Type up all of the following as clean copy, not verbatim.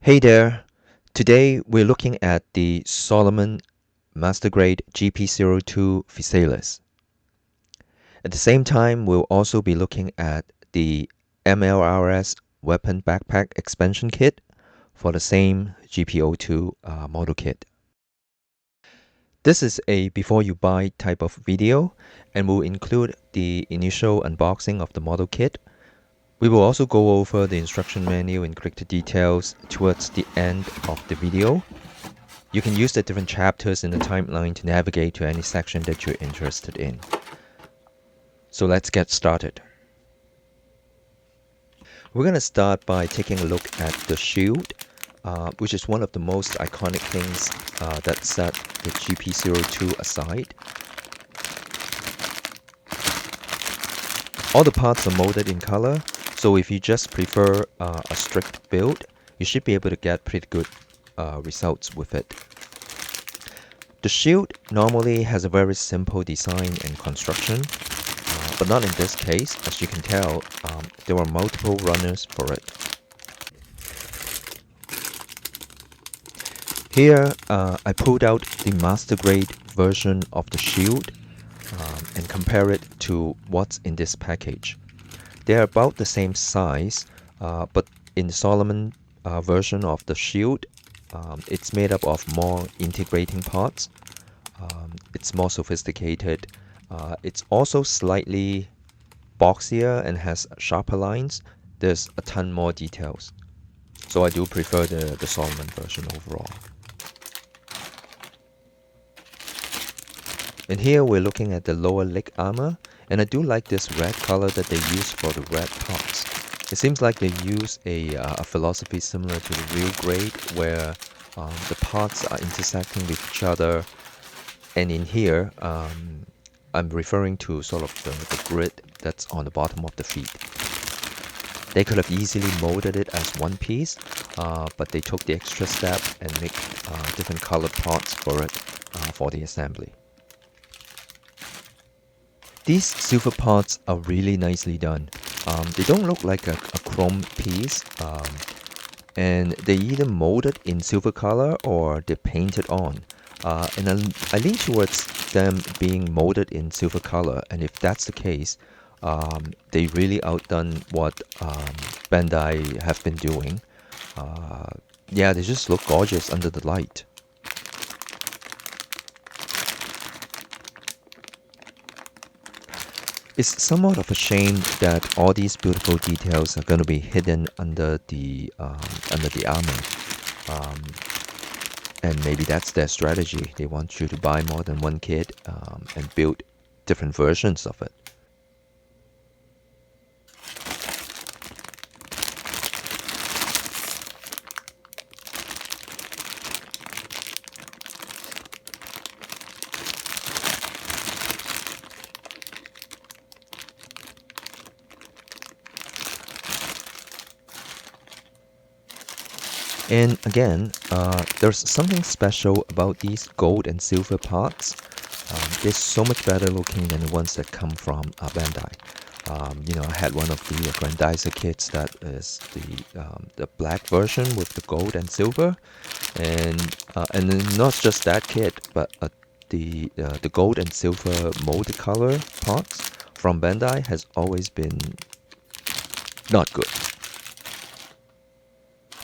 Hey there! Today we're looking at the Solomon Master Grade GP-02 Physalis. At the same time, we'll also be looking at the MLRS Weapon Backpack Expansion Kit for the same GP-02 model kit. This is a before you buy type of video and will include the initial unboxing of the model kit. We will also go over the instruction manual in greater details towards the end of the video. You can use the different chapters in the timeline to navigate to any section that you're interested in. So let's get started. We're going to start by taking a look at the shield, which is one of the most iconic things that set the GP-02 aside. All the parts are molded in color, so if you just prefer a strict build, you should be able to get pretty good results with it. The shield normally has a very simple design and construction, but not in this case. As you can tell, there are multiple runners for it. Here, I pulled out the master grade version of the shield and compare it to what's in this package. They are about the same size, but in the Solomon version of the shield, it's made up of more integrating parts. It's more sophisticated. It's also slightly boxier and has sharper lines. There's a ton more details. So I do prefer the Solomon version overall. And here we're looking at the lower leg armor, and I do like this red color that they use for the red parts. It seems like they use a philosophy similar to the real grade, where the parts are intersecting with each other. And in here, I'm referring to sort of the grid that's on the bottom of the feet. They could have easily molded it as one piece, but they took the extra step and make different colored parts for it for the assembly. These silver parts are really nicely done. They don't look like a chrome piece, and they either molded in silver color or they're painted on. And I lean towards them being molded in silver color, and if that's the case, they really outdone what Bandai have been doing. Yeah, they just look gorgeous under the light. It's somewhat of a shame that all these beautiful details are going to be hidden under the armor. And maybe that's their strategy. They want you to buy more than one kit and build different versions of it. And again, there's something special about these gold and silver parts. They're so much better looking than the ones that come from Bandai. I had one of the Grandizer kits that is the black version with the gold and silver, and then not just that kit, but the gold and silver molded color parts from Bandai has always been not good.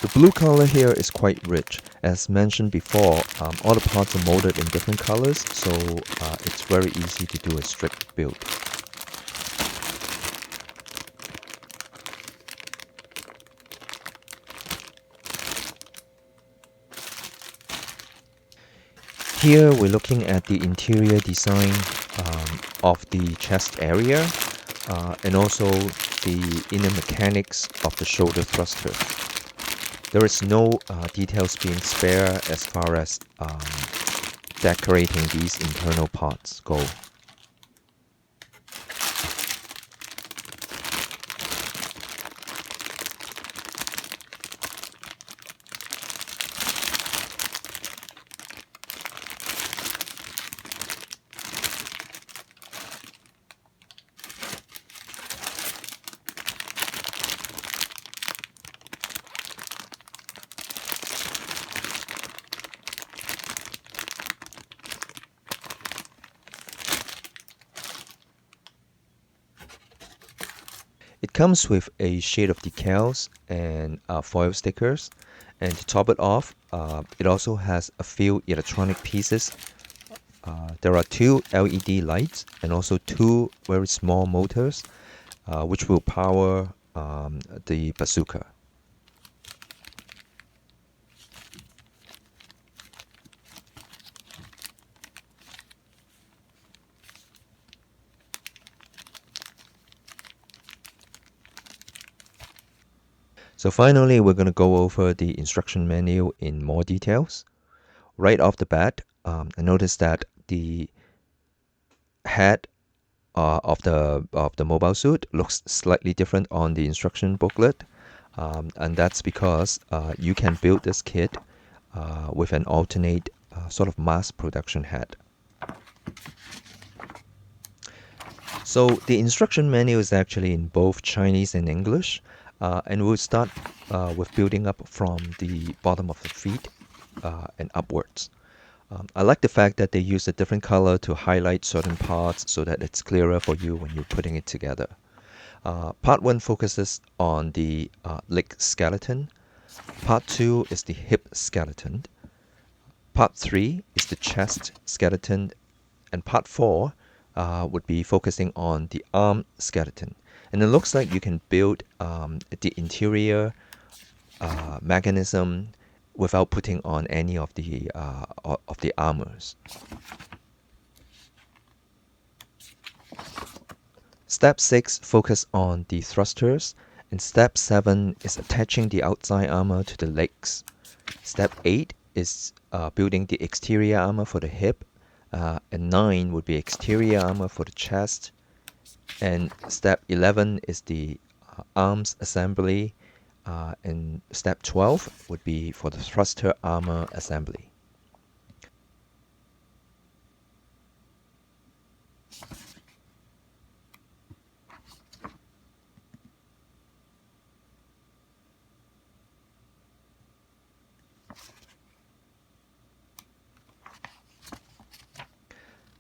The blue color here is quite rich. As mentioned before, all the parts are molded in different colors, so it's very easy to do a strict build. Here we're looking at the interior design of the chest area and also the inner mechanics of the shoulder thruster. There is no details being spared as far as decorating these internal parts go. comes with a sheet of decals and foil stickers, and to top it off, it also has a few electronic pieces. There are two LED lights and also two very small motors, which will power the bazooka. So finally, we're going to go over the instruction manual in more details. Right off the bat, I noticed that the head of the mobile suit looks slightly different on the instruction booklet, and that's because you can build this kit with an alternate sort of mass production head. So the instruction manual is actually in both Chinese and English, and we'll start with building up from the bottom of the feet and upwards. I like the fact that they use a different color to highlight certain parts so that it's clearer for you when you're putting it together. Part 1 focuses on the leg skeleton. Part 2 is the hip skeleton. Part 3 is the chest skeleton. And part 4 would be focusing on the arm skeleton. And it looks like you can build the interior mechanism without putting on any of the armors. Step 6 focus on the thrusters, and step 7 is attaching the outside armor to the legs. Step 8 is building the exterior armor for the hip, and 9 would be exterior armor for the chest, and step 11 is the arms assembly, and step 12 would be for the thruster armor assembly.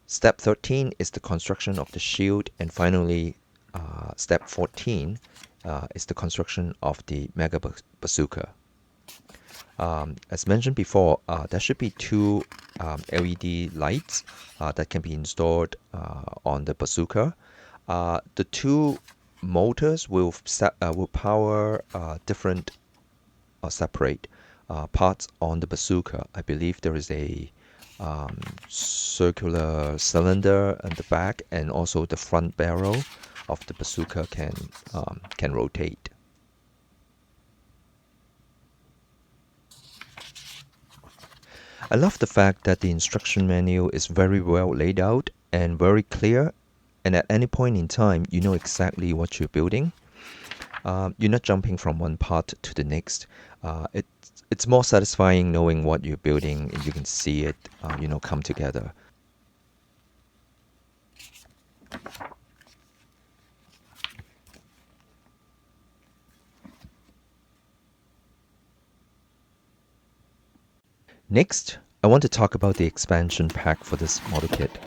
Step 13 is the construction of the shield, and finally step 14 is the construction of the Mega Bazooka. As mentioned before, there should be two LED lights that can be installed on the bazooka. The two motors will power different or separate parts on the bazooka. I believe there is a circular cylinder at the back, and also the front barrel of the bazooka can rotate. I love the fact that the instruction manual is very well laid out and very clear, and at any point in time you know exactly what you're building. You're not jumping from one part to the next. It's more satisfying knowing what you're building, and you can see it come together. Next, I want to talk about the expansion pack for this model kit.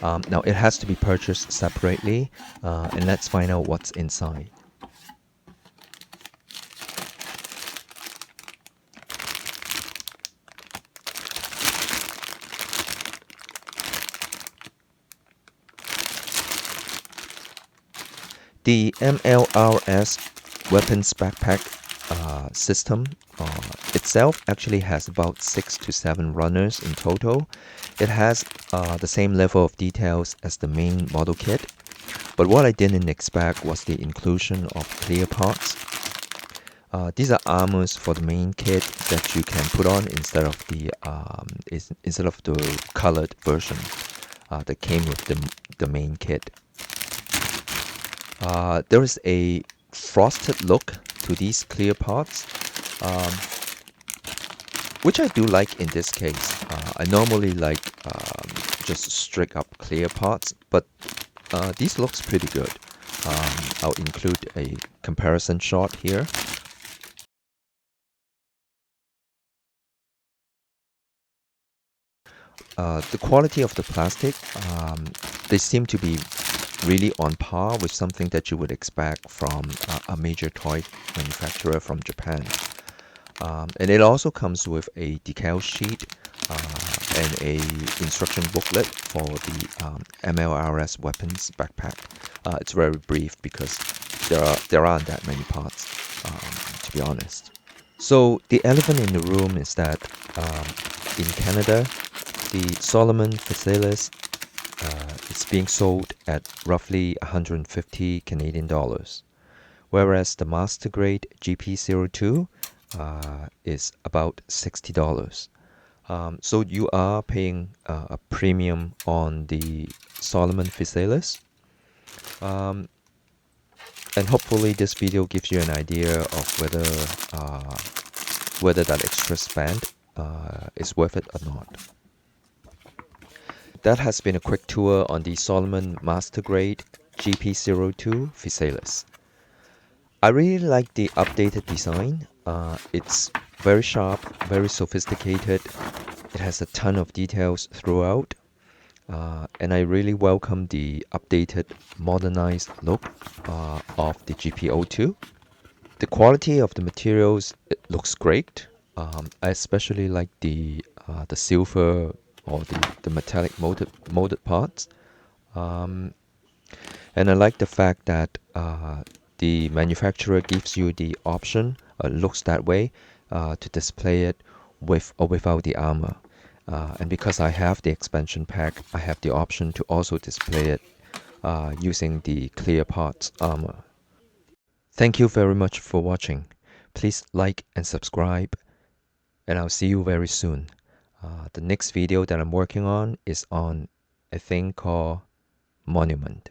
Now it has to be purchased separately, and let's find out what's inside. The MLRS weapons backpack system itself actually has about 6 to 7 runners in total. It has the same level of details as the main model kit, but what I didn't expect was the inclusion of clear parts. These are armors for the main kit that you can put on instead of the colored version that came with the main kit. There is a frosted look to these clear parts, which I do like in this case. I normally like just straight up clear parts, but these looks pretty good. I'll include a comparison shot here. The quality of the plastic, they seem to be really on par with something that you would expect from a major toy manufacturer from Japan. And it also comes with a decal sheet and a instruction booklet for the MLRS weapons backpack. It's very brief because there aren't that many parts, to be honest. So the elephant in the room is that in Canada, the Solomon Physalis is being sold at roughly 150 Canadian dollars, whereas the master grade GP-02 is about $60. So you are paying a premium on the Solomon Physalis. And hopefully this video gives you an idea of whether that extra spend is worth it or not. That has been a quick tour on the Solomon Master Grade GP-02 Physalis. I really like the updated design. It's very sharp, very sophisticated. It has a ton of details throughout. And I really welcome the updated, modernized look of the GP-02. The quality of the materials, it looks great. I especially like the silver or the metallic molded parts. And I like the fact that the manufacturer gives you the option, looks that way, to display it with or without the armor. And because I have the expansion pack, I have the option to also display it using the clear parts armor. Thank you very much for watching. Please like and subscribe, and I'll see you very soon. The next video that I'm working on is on a thing called Monument.